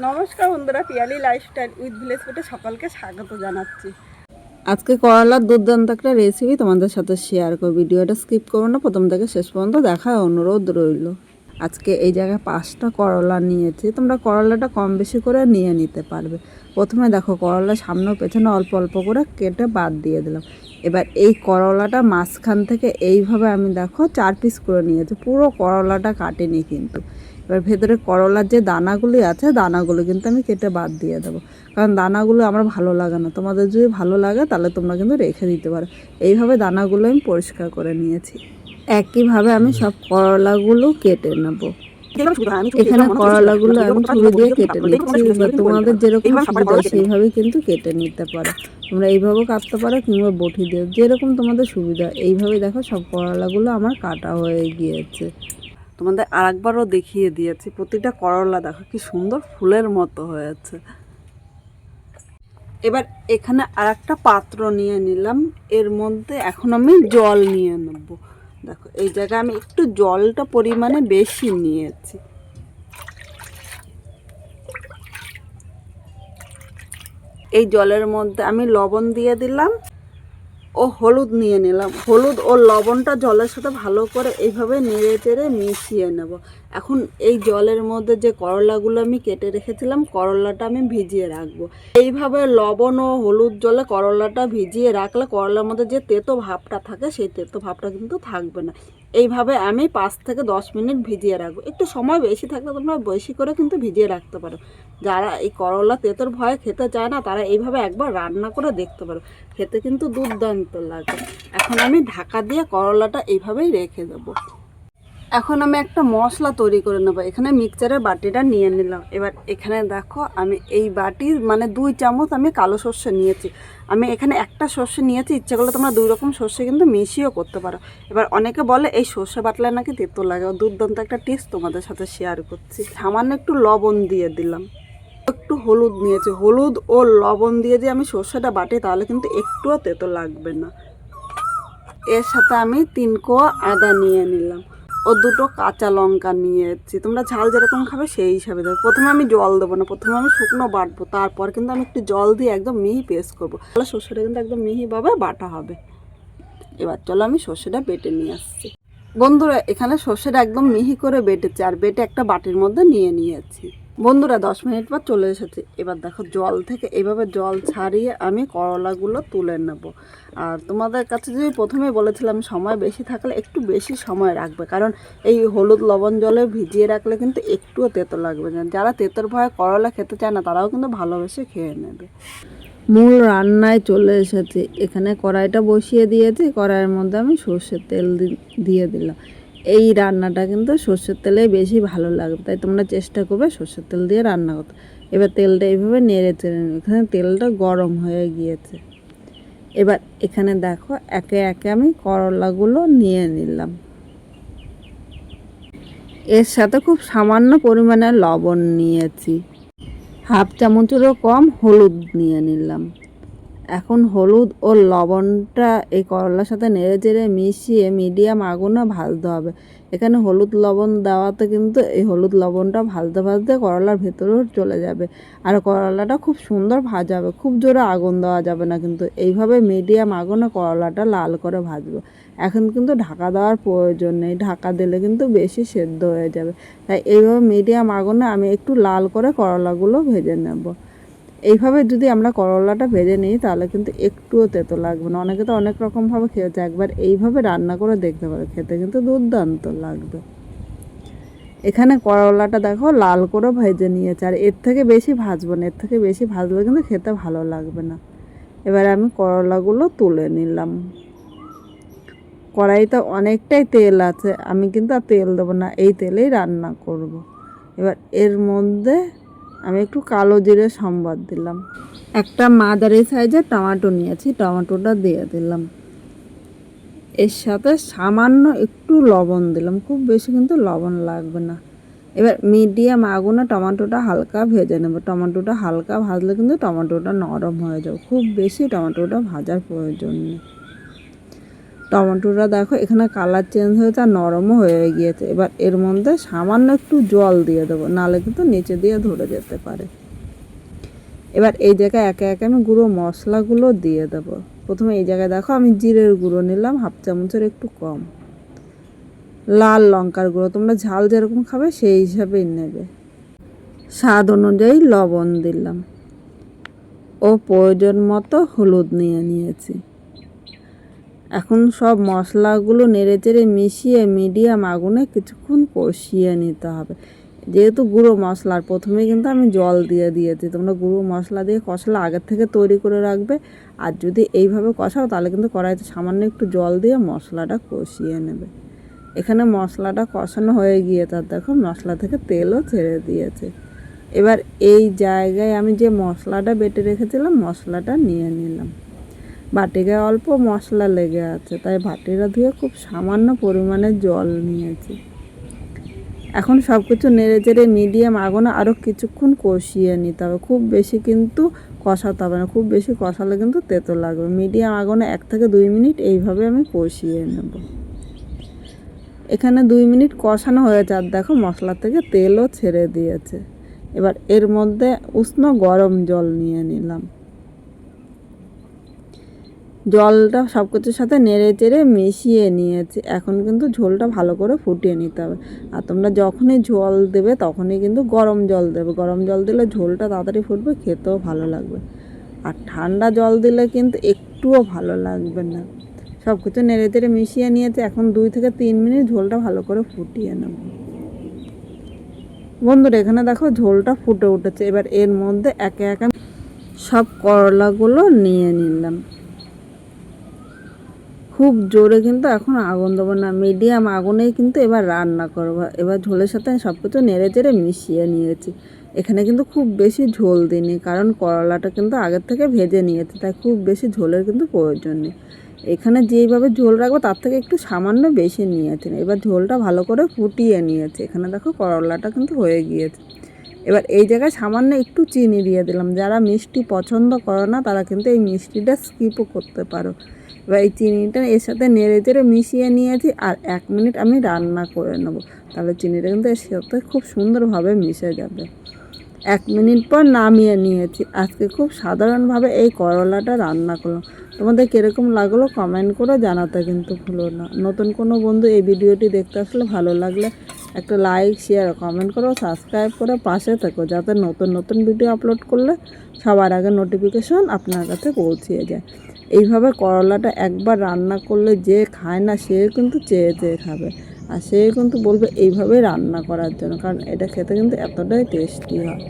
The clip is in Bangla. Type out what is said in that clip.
নমস্কার বন্ধুরা, পিয়ালি লাইফস্টাইল উইথ ভিলেজ ফুডে সকলকে স্বাগত জানাচ্ছি। আজকে করলার দুর্দান্ত একটা রেসিপি তোমাদের সাথে শেয়ার করব। ভিডিওটা স্কিপ করো না, প্রথম থেকে শেষ পর্যন্ত দেখার অনুরোধ রইল। আজকে এই জায়গায় 5টা করলা নিয়েছি। তোমরা করলাটা কম বেশি করে নিয়ে নিতে পারবে। প্রথমে দেখো করলা সামনে পেছনে অল্প অল্প করে কেটে বাদ দিয়ে দিলাম। এবার এই করলাটা মাঝখান থেকে এইভাবে আমি দেখো 4 পিস করে নিয়েছি। পুরো করলাটা কাটিনি কিন্তু। এবার ভেতরে করলার যে দানাগুলি আছে দানাগুলো কিন্তু আমি কেটে বাদ দিয়ে দেবো, কারণ দানাগুলো আমার ভালো লাগে না। তোমাদের যদি ভালো লাগে তাহলে তোমরা কিন্তু রেখে দিতে পারো। এইভাবে দানাগুলো আমি পরিষ্কার করে নিয়েছি। একইভাবে আমি সব করলাগুলো কেটে নেব। এখানে করলাগুলো আমি ছুরি দিয়ে কেটে নিচ্ছি। তোমাদের যেরকম সুবিধা সেইভাবে কিন্তু কেটে নিতে পারো। তোমরা এইভাবেও কাটতে পারো কিংবা বটি দিয়ে, যেরকম তোমাদের সুবিধা। এইভাবে দেখো সব করলাগুলো আমার কাটা হয়ে গিয়েছে। তোমাদের আরেকবারও দেখিয়ে দিয়েছি। প্রতিটা করলা দেখো কি সুন্দর ফুলের মতো হয়েছে। এবার এখানে আরেকটা পাত্র নিয়ে নিলাম। এর মধ্যে এখন আমি জল নিয়ে নেব। দেখো এই জায়গায় আমি একটু জলটা পরিমাণে বেশি নিয়েছি। এই জলের মধ্যে আমি লবণ দিয়ে দিলাম ও হলুদ নিয়ে নিলাম। হলুদ ও লবণটা জলের সাথে ভালো করে এইভাবে নেড়ে চেড়ে মিশিয়ে নেব। এখন এই জলের মধ্যে যে করলাগুলো আমি কেটে রেখেছিলাম, করলাটা আমি ভিজিয়ে রাখবো। এইভাবে লবণ ও হলুদ জলে করলাটা ভিজিয়ে রাখলে করলার মধ্যে যে তেতো ভাবটা থাকে সেই তেতো ভাবটা কিন্তু থাকবে না। এইভাবে আমি 5 থেকে 10 মিনিট ভিজিয়ে রাখবো। একটু সময় বেশি থাকলে তোমরা বেশি করে কিন্তু ভিজিয়ে রাখতে পারো। যারা এই করলা তেতোর ভয়ে খেতে চায় না তারা এইভাবে একবার রান্না করে দেখতে পারো, খেতে কিন্তু দুর্দান্ত লাগে। এখন আমি ঢাকা দিয়ে করলাটা এইভাবেই রেখে দেবো। এখন আমি একটা মশলা তৈরি করে নেবো। এখানে মিক্সচারের বাটিটা নিয়ে নিলাম। এবার এখানে দেখো আমি এই বাটির 2 চামচ আমি কালো সর্ষে নিয়েছি। আমি এখানে একটা সর্ষে নিয়েছি, ইচ্ছে করলে তোমরা 2 রকম সর্ষে কিন্তু মিশিয়েও করতে পারো। এবার অনেকে বলে এই সর্ষে বাটলে নাকি তেতো লাগে। দুর্দান্ত একটা টেস্ট তোমাদের সাথে শেয়ার করছি। সামান্য একটু লবণ দিয়ে দিলাম, একটু হলুদ নিয়েছি। হলুদ ও লবণ দিয়ে যে আমি সর্ষেটা বাটি তাহলে কিন্তু একটুও তেতো লাগবে না। এর সাথে আমি 3 কোয়া আদা নিয়ে নিলাম ও 2টো কাঁচা লঙ্কা নিয়েছি। তোমরা ঝাল যেরকম খাবে সেই হিসাবে দেবো। প্রথমে আমি জল দেবো না, প্রথমে আমি শুকনো বাটবো, তারপর কিন্তু আমি একটু জল দিয়ে একদম মিহি পেস্ট করবো। তাহলে সর্ষেটা কিন্তু একদম মিহিভাবে বাটা হবে। এবার চলো আমি সর্ষেটা বেটে নিয়ে আসছি। বন্ধুরা এখানে সর্ষেটা একদম মিহি করে বেটেছি আর বেটে একটা বাটির মধ্যে নিয়ে নিয়েছি। বন্ধুরা 10 মিনিট পর চলে এসেছি। এবার দেখো জল থেকে এইভাবে জল ছাড়িয়ে আমি করলাগুলো তুলে নেব। আর তোমাদের কাছে যদি প্রথমেই বলেছিলাম সময় বেশি থাকলে একটু বেশি সময় রাখবে, কারণ এই হলুদ লবণ জলে ভিজিয়ে রাখলে কিন্তু একটুও তেতো লাগবে না। যারা তেতোর ভয়ে করলা খেতে চায় না তারাও কিন্তু ভালোবেসে খেয়ে নেবে। মূল রান্নায় চলে এসেছি। এখানে কড়াইটা বসিয়ে দিয়েছি। কড়াইয়ের মধ্যে আমি সর্ষের তেল দিয়ে দিলাম। এই রান্নাটা কিন্তু সর্ষের তেলে বেশি ভালো লাগবে, তাই তোমরা চেষ্টা করবে সর্ষের তেল দিয়ে রান্না করতে। এবার তেলটা এইভাবে নেড়ে চেড়ে, এখানে তেলটা গরম হয়ে গিয়েছে। এবার এখানে দেখো একে একে আমি করলাগুলো নিয়ে নিলাম। এর সাথে খুব সামান্য পরিমাণে লবণ নিয়েছি, হাফ চামচেরও কম হলুদ নিয়ে নিলাম। এখন হলুদ ও লবণটা এই করলার সাথে নেড়ে চেড়ে মিশিয়ে মিডিয়াম আগুনে ভাজতে হবে। এখানে হলুদ লবণ দেওয়াতে কিন্তু এই হলুদ লবণটা ভাজতে ভাজতে করলার ভেতরেও চলে যাবে আর করলাটা খুব সুন্দর ভাজা হবে। খুব জোরে আগুন দেওয়া যাবে না, কিন্তু এইভাবে মিডিয়াম আগুনে করলাটা লাল করে ভাজবো। এখন কিন্তু ঢাকা দেওয়ার প্রয়োজন নেই, ঢাকা দিলে কিন্তু বেশি সেদ্ধ হয়ে যাবে। তাই এইভাবে মিডিয়াম আগুনে আমি একটু লাল করে করলাগুলো ভেজে নেব। এইভাবে যদি আমরা করলাটা ভেজে নিই তাহলে কিন্তু একটুও তেতো লাগবে না। অনেকে তো অনেক রকমভাবে খেয়েছে, একবার এইভাবে রান্না করে দেখতে পারে, খেতে কিন্তু দুর্দান্ত লাগবে। এখানে করলাটা দেখো লাল করে ভেজে নিয়েছে, আর এর থেকে বেশি ভাজবো না, এর থেকে বেশি ভাজলে কিন্তু খেতে ভালো লাগবে না। এবারে আমি করলাগুলো তুলে নিলাম। কড়াইতে অনেকটাই তেল আছে, আমি কিন্তু আর তেল দেবো না, এই তেলেই রান্না করব। এবার এর মধ্যে আমি একটু কালো জিরে সম্বাদ দিলাম। একটা মাঝারি সাইজের টমেটো নিয়েছি, টমেটোটা দিয়ে দিলাম। এর সাথে সামান্য একটু লবণ দিলাম, খুব বেশি কিন্তু লবণ লাগবে না। এবার মিডিয়াম আগুনে টমেটোটা হালকা ভেজে নেব। টমেটোটা হালকা ভাজলে কিন্তু টমেটোটা নরম হয়ে যাবে, খুব বেশি টমেটোটা ভাজার প্রয়োজন নেই। টমেটোটা দেখো এখানে কালার চেঞ্জ হয়েছে আর নরমও হয়ে গিয়েছে। এবার এর মধ্যে সামান্য একটু জল দিয়ে দেবো, নাহলে কিন্তু নিচে দিয়ে ধরে যেতে পারে। এবার এই জায়গায় একে একে আমি গুঁড়ো মশলাগুলো দিয়ে দেবো। প্রথমে এই জায়গায় দেখো আমি জিরের গুঁড়ো নিলাম হাফ চামচের একটু কম, লাল লঙ্কার গুঁড়ো তোমরা ঝাল যেরকম খাবে সেই হিসাবেই নেবে, স্বাদ অনুযায়ী লবণ দিলাম ও প্রয়োজন মতো হলুদ নিয়েছি। এখন সব মশলাগুলো নেড়েচেড়ে মিশিয়ে মিডিয়াম আগুনে কিছুক্ষণ কষিয়ে নিতে হবে। যেহেতু গুঁড়ো মশলার প্রথমেই কিন্তু আমি জল দিয়ে দিয়েছি, তোমরা গুঁড়ো মশলা দিয়ে কষালে আগের থেকে তৈরি করে রাখবে। আর যদি এইভাবে কষাও তাহলে কিন্তু কড়াইতে সামান্য একটু জল দিয়ে মশলাটা কষিয়ে নেবে। এখানে মশলাটা কষানো হয়ে গিয়ে তার দেখো মশলা থেকে তেলও ছেড়ে দিয়েছে। এবার এই জায়গায় আমি যে মশলাটা বেটে রেখেছিলাম মশলাটা নিয়ে নিলাম। বাটিকে অল্প মশলা লেগে আছে তাই বাটিটা ধুয়ে খুব সামান্য পরিমাণে জল নিয়েছি। এখন সব কিছু নেড়ে চেড়ে মিডিয়াম আগুনে আরও কিছুক্ষণ কষিয়ে নিতে হবে। খুব বেশি কিন্তু কষাতে হবে না, খুব বেশি কষালে কিন্তু তেতো লাগবে। মিডিয়াম আগুনে 1 থেকে 2 মিনিট এইভাবে আমি কষিয়ে নেব। এখানে 2 মিনিট কষানো হয়েছে আর দেখো মশলা থেকে তেলও ছেড়ে দিয়েছে। এবার এর মধ্যে উষ্ণ গরম জল নিয়ে নিলাম। জলটা সব কিছুর সাথে নেড়ে চেড়ে মিশিয়ে নিয়েছি। এখন কিন্তু ঝোলটা ভালো করে ফুটিয়ে নিতে হবে। আর তোমরা যখনই ঝোল দেবে তখনই কিন্তু গরম জল দেবে। গরম জল দিলে ঝোলটা তাড়াতাড়ি ফুটবে, খেতেও ভালো লাগবে। আর ঠান্ডা জল দিলে কিন্তু একটুও ভালো লাগবে না। সব কিছু নেড়ে চেড়ে মিশিয়ে নিয়েছি। এখন 2 থেকে 3 মিনিট ঝোলটা ভালো করে ফুটিয়ে নেব। বন্ধুরা এখানে দেখো ঝোলটা ফুটে উঠেছে। এবার এর মধ্যে একে একে সব করলাগুলো নিয়ে নিলাম। খুব জোরে কিন্তু এখন আগুন দেবো না, মিডিয়াম আগুনেই কিন্তু এবার রান্না করবো। এবার ঝোলের সাথে সব কিছু নেড়ে চেড়ে মিশিয়ে নিয়েছি। এখানে কিন্তু খুব বেশি ঝোল দিইনি, কারণ করলাটা কিন্তু আগের থেকে ভেজে নিয়েছি, তাই খুব বেশি ঝোলের কিন্তু প্রয়োজন নেই। এখানে যেইভাবে ঝোল রাখবো তার থেকে একটু সামান্য বেশি নিয়েছি। এবার ঝোলটা ভালো করে ফুটিয়ে নিয়েছি। এখানে দেখো করলাটা কিন্তু হয়ে গিয়েছে। এবার এই জায়গায় সামান্য একটু চিনি দিয়ে দিলাম। যারা মিষ্টি পছন্দ করে না তারা কিন্তু এই মিষ্টিটা স্কিপও করতে পারো। এবার এই চিনিটা এর সাথে নেড়ে চেড়ে মিশিয়ে নিয়েছি আর 1 মিনিট আমি রান্না করে নেব, তাহলে চিনিটা কিন্তু এর সাথে খুব সুন্দরভাবে মিশে যাবে। 1 মিনিট পর নামিয়ে নিয়েছি। আজকে খুব সাধারণভাবে এই করলাটা রান্না করলাম। তোমাদের কীরকম লাগলো কমেন্ট করে জানাতে কিন্তু ভুলো না। নতুন কোনো বন্ধু এই ভিডিওটি দেখতে আসলে ভালো লাগলে একটা লাইক শেয়ার কমেন্ট করো, সাবস্ক্রাইব করে পাশে থেকো, যাতে নতুন নতুন ভিডিও আপলোড করলে সবার আগে নোটিফিকেশন আপনার কাছে পৌঁছিয়ে যায়। এইভাবে করলাটা একবার রান্না করলে যে খায় না সে কিন্তু চেয়ে চেয়ে খাবে, আর সে কিন্তু বলবে এইভাবেই রান্না করার জন্য, কারণ এটা খেতে কিন্তু এতটাই টেস্টি হয়।